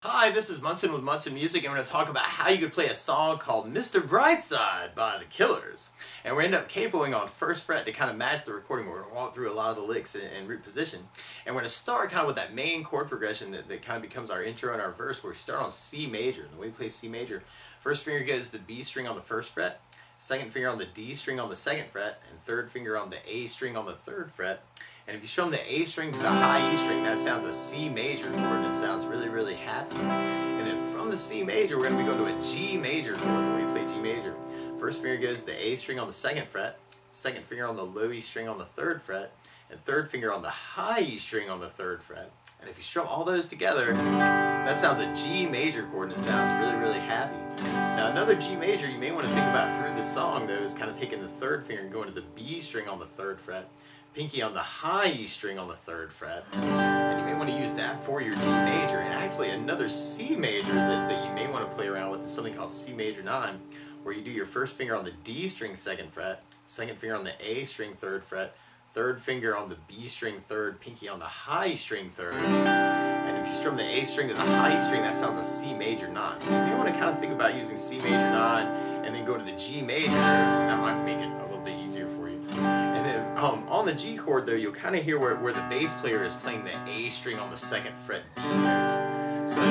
Hi, this is Munson with Munson Music, and we're going to talk about how you could play a song called Mr. Brightside by the Killers. And we're going to end up capoing on first fret to kind of match the recording. We're going to walk through a lot of the licks in root position. And we're going to start kind of with that main chord progression that kind of becomes our intro and our verse, where we start on C major. And the way we play C major, first finger goes to the B string on the first fret, second finger on the D string on the second fret, and third finger on the A string on the third fret. And if you strum the A string to the high E string, that sounds a C major chord, and it sounds really, really happy. And then from the C major, we're going to go to a G major chord when we play G major. First finger goes to the A string on the second fret, second finger on the low E string on the third fret, and third finger on the high E string on the third fret. And if you strum all those together, that sounds a G major chord, and it sounds really, really happy. Now another G major you may want to think about through the song, though, is kind of taking the third finger and going to the B string on the third fret, pinky on the high E string on the third fret, and you may want to use that for your G major. And actually another C major that you may want to play around with is something called C major 9, where you do your first finger on the D string second fret, second finger on the A string third fret, third finger on the B string third, pinky on the high E string third. And if you strum the A string to the high E string, that sounds a C major 9. So you may want to kind of think about using C major 9 and then go to the G major. That might make it a little bit easier for you. And then on the G chord, though, you'll kind of hear where the bass player is playing the A string on the second fret D note. So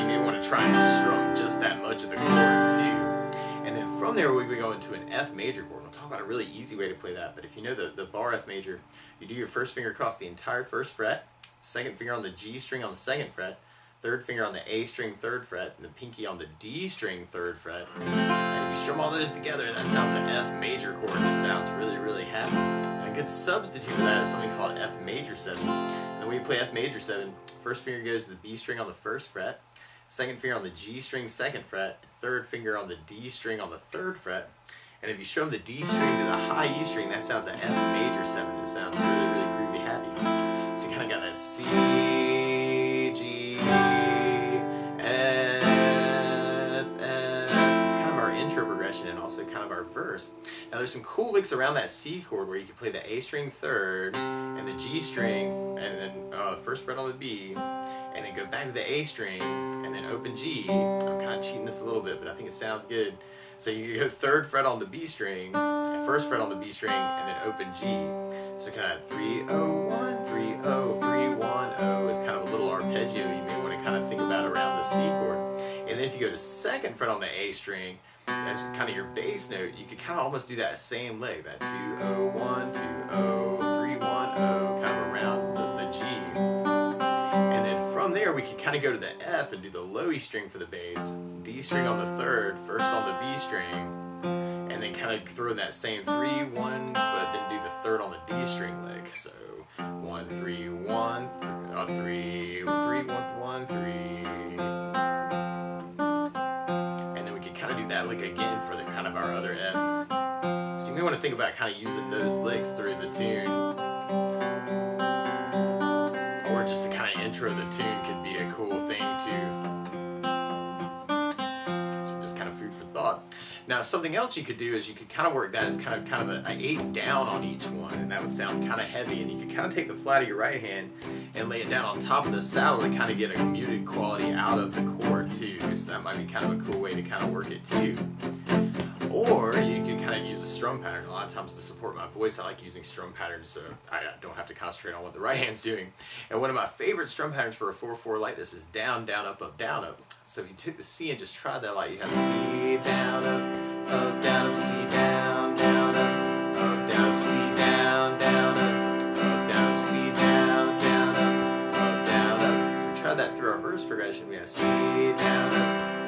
you may want to try and strum just that much of the chord too. And then from there, we go into an F major chord. We'll talk about a really easy way to play that. But if you know the bar F major, you do your first finger across the entire first fret, second finger on the G string on the second fret, third finger on the A string third fret, and the pinky on the D string third fret. And if you strum all those together, that sounds an F major chord, and it sounds really, really happy. And a good substitute for that is something called F major 7. And the way you play F major 7, first finger goes to the B string on the first fret, second finger on the G string second fret, third finger on the D string on the third fret. And if you strum the D string to the high E string, that sounds an F major 7. It sounds really, really groovy happy. So you kind of got that C, G, F, F. It's kind of our intro progression and also kind of our verse. Now there's some cool licks around that C chord where you can play the A string third and the G string and then first fret on the B, and then go back to the A string and then open G. I'm kind of cheating this a little bit, but I think it sounds good. So you go third fret on the B string, first fret on the B string, and then open G. So kind of 3 0 1 3 0 3 1 0 is kind of a little arpeggio you may want to kind of think about around the C chord. And then if you go to second fret on the A string as kind of your bass note, you could kind of almost do that same lick, that 2 0 1 2 0 3 1 0, kind of around the G. And then from there we could kind of go to the F and do the low E string for the bass, D string on the third, first on the B string, and then kind of throw in that same 3 1, but then do the third on the D string lick. So 1 3 1 3 3 1 1 3, and then we could kind of do that lick again for the kind of our other F. So you may want to think about kind of using those licks through the tune, or just to kind of intro the tune could be a cool thing too. So just kind of food for thought. Now something else you could do is you could kind of work that as kind of an 8 down on each one, and that would sound kind of heavy. And you could kind of take the flat of your right hand and lay it down on top of the saddle to kind of get a muted quality out of the chord too. So that might be kind of a cool way to kind of work it too. Or you could kind of use a strum pattern. A lot of times to support my voice, I like using strum patterns so I don't have to concentrate on what the right hand's doing. And one of my favorite strum patterns for a 4/4 like this is down, down, up, up, down, up. So if you took the C and just tried that, like you have C, down, up, down, up, C, down, down, up, down, up, C, down, down, up, down, up, C, down, down, up, down, up. So we try that through our verse progression. We have C, down,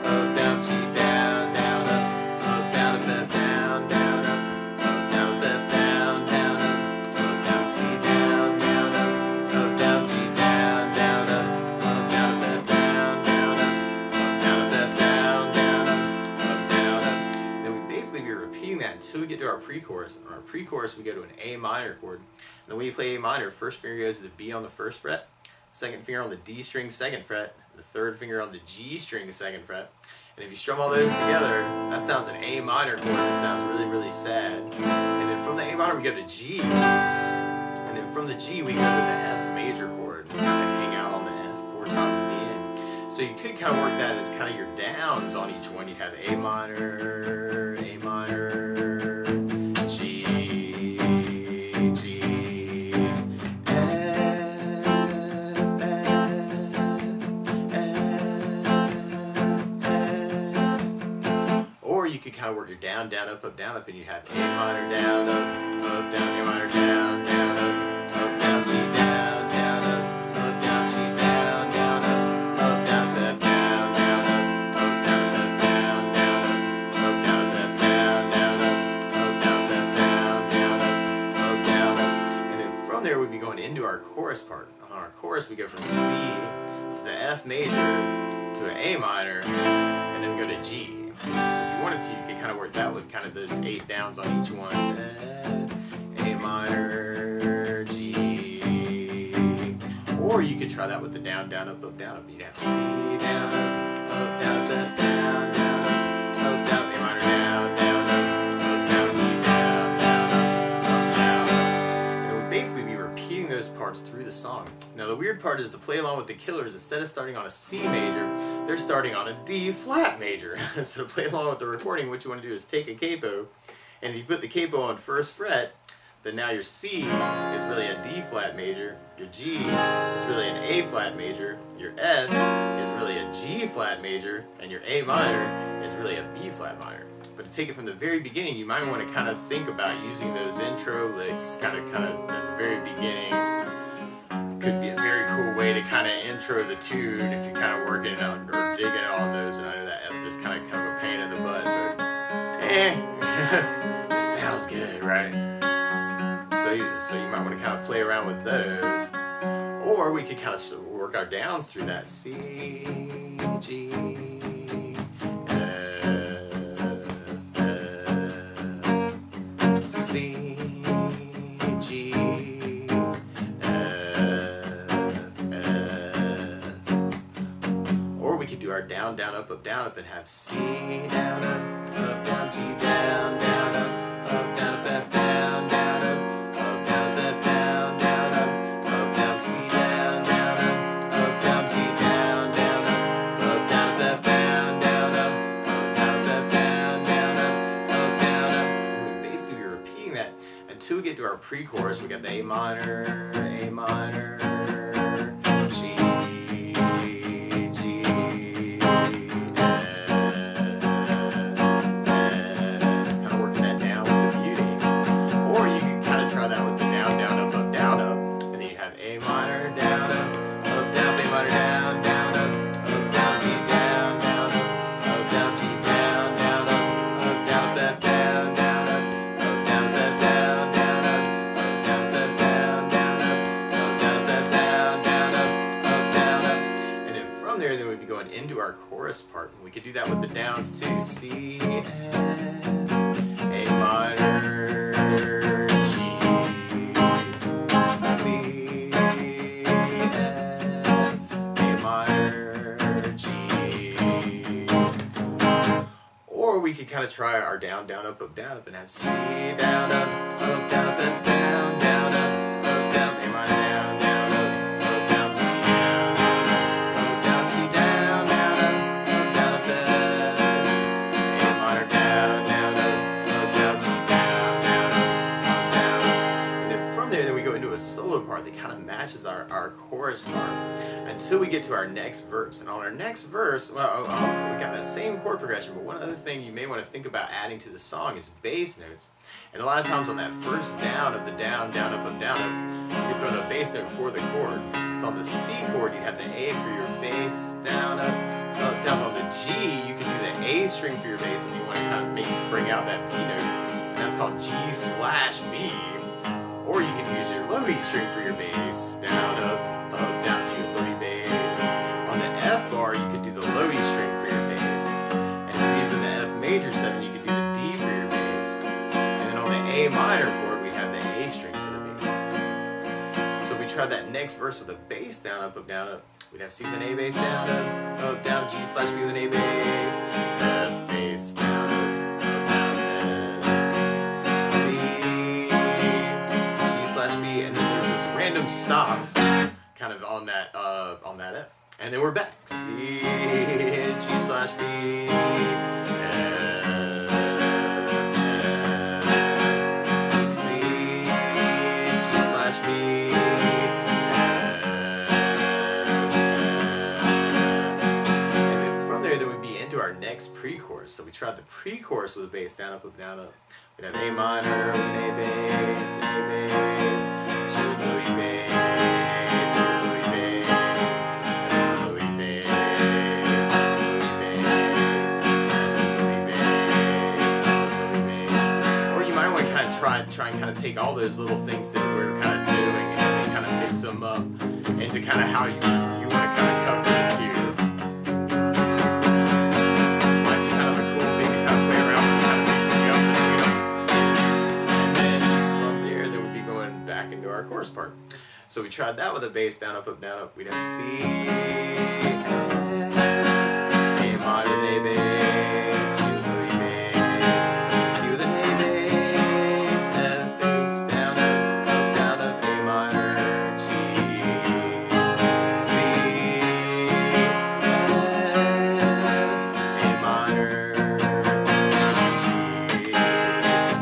up, down, G, down, down, up, down, up, F, down, down, up, down, up, F, down, down, up, down, C, down, down, up, down, G, down, down, up, down, up, F, down, down, down, up, down, down, up, down. Then we basically be repeating that until we get to our pre-chorus. On our pre-chorus, we go to an A minor chord. And the way you play A minor, first finger goes to the B on the first fret, second finger on the D string second fret, the third finger on the G string second fret. And if you strum all those together, that sounds an A minor chord. It sounds really, really sad. And then from the A minor, we go to G. And then from the G, we go to the F major chord. We kind of hang out on the F 4 times at the end. So So you could kind of work that as kind of your downs on each one. You'd have A minor, G, G, F, F. Or you could kind of work your down, down, up, and you have A minor, down, up, down, A minor, down, down, up, down, G, down, down, up, down, G, down, down, up, down, F, down, down, up, down, F, down, down, up, down, F, down, down, up, down, F, down, down, up, down, and then from there we'd be going into our chorus part. On our chorus we go from C to the F major to an A minor, and then we go to G. So if you wanted to, you could kind of work that with kind of those 8 downs on each one. A minor, G. Or you could try that with the down, down, up, down, up. You'd have C, down, up, down, up, down, down, up, down, A minor, down, down, up, down, G, down, down, up, down. And it would basically be repeating those parts through the song. Now the weird part is to play along with the Killers, instead of starting on a C major, they're starting on a D flat major. So to play along with the recording, what you want to do is take a capo, and if you put the capo on 1st fret, then now your C is really a D flat major, your G is really an A flat major, your F is really a G flat major, and your A minor is really a B flat minor. But to take it from the very beginning, you might want to kind of think about using those intro licks kind of at the very beginning. Could be a very cool way to kind of intro the tune if you're kind of working out or digging on those. And I know that F is kind of a pain in the butt, but it sounds good, right? So you might want to kind of play around with those. Or we could kind of work our downs through that. C, G, F, F, C, G, do our down, down, up, and have C, down, down, G, down, down, up, down, F, down, down, up, down, F, down, down, up, down, C, down, down, up, down, G, down, down, up, down, F, down, down, up, down, F, down, down, up, down. And we basically be repeating that until we get to our pre-chorus. We got the A minor, G, into our chorus part. We could do that with the downs too. C, F, A minor, G, C, F, A minor, G. Or we could kind of try our down, down, up, and have C, down, up, down, up, F, down, down, up, down, A minor, down, down, up, down, G, down, down, down, C, down, down, down, F, A minor, down, down, down, G, down, down, down. And then from there, then we go into a solo part that kind of matches our chorus part until we get to our next verse. And on our next verse, well, we got that same chord progression, but one other thing you may want to think about adding to the song is bass notes. And a lot of times on that first down of the down, down, up, you can throw a bass note for the chord. So on the C chord, you have the A for your bass, down, up, down. On the G, you can do the A string for your bass if you want to kind of bring out that B note. And that's called G/B. Or you can use your low E string for your bass, down, up, down, G, low E bass. On the F bar, you could do the low E string for your bass. And if you're using the F major 7, you could do the D for your bass. And then on the A minor chord, we have the A string for the bass. So if we try that next verse with a bass, down, up, we'd have C with an A bass, down, down, G/B with an A bass, F bass, down, down, F, C, G/B, and then there's this random stop kind of on that F. And then we're back. C, G slash B, F, C, G slash B, F, and then from there we'd be into our next pre-chorus. So we tried the pre-chorus with a bass, down, up, down, up. We'd have A minor, A bass, G with Louis bass, Louis bass, Louis bass, Louis bass, Louis bass, Louis bass. Or you might want to kind of try and kind of take all those little things that we're kind of doing and kind of mix them up into kind of how you want to kind of cover it too. Into our chorus part. So we tried that with a bass, down, up, up. We'd have C, F, A minor, A bass, G with Louis bass, C with an A bass, F bass, down, up, A minor, G, C, F, A minor, G, C.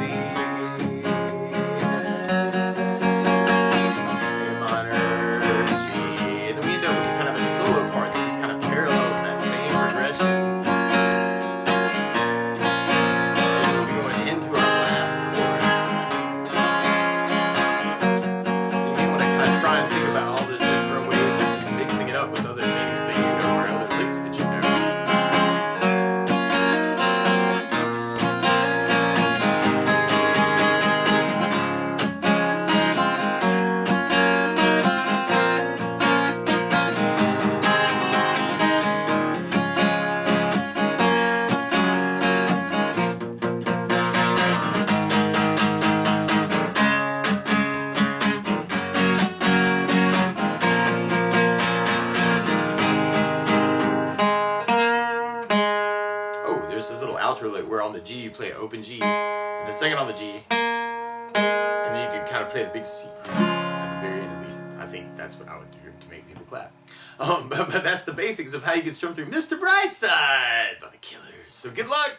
Outro, like where on the G you play an open G, and the second on the G, and then you can kind of play the big C at the very end. At least I think that's what I would do to make people clap. But that's the basics of how you can strum through Mr. Brightside by the Killers. So good luck.